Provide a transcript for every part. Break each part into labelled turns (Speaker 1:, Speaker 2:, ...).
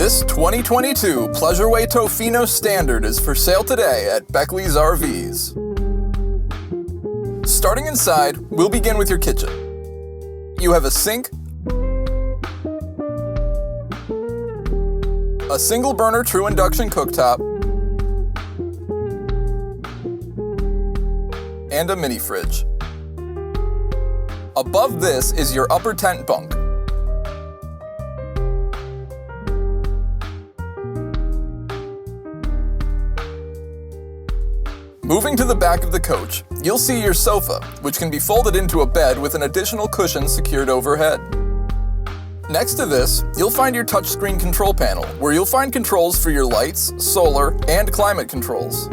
Speaker 1: This 2022 Pleasure-Way Tofino Standard is for sale today at Beckley's RVs. Starting inside, we'll begin with your kitchen. You have a sink, a single burner true induction cooktop, and a mini fridge. Above this is your upper tent bunk. Moving to the back of the coach, you'll see your sofa, which can be folded into a bed with an additional cushion secured overhead. Next to this, you'll find your touchscreen control panel, where you'll find controls for your lights, solar, and climate controls.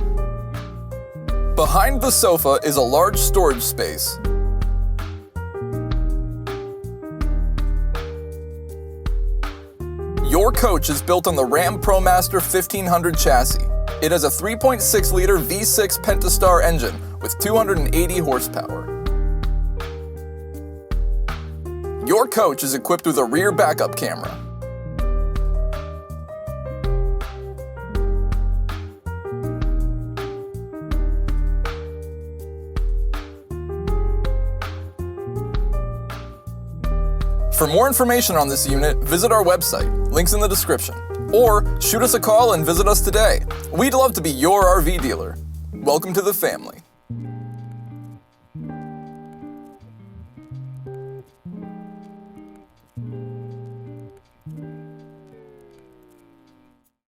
Speaker 1: Behind the sofa is a large storage space. Your coach is built on the Ram ProMaster 1500 chassis. It has a 3.6-liter V6 Pentastar engine with 280 horsepower. Your coach is equipped with a rear backup camera. For more information on this unit, visit our website, links in the description, or shoot us a call and visit us today. We'd love to be your RV dealer. Welcome to the family.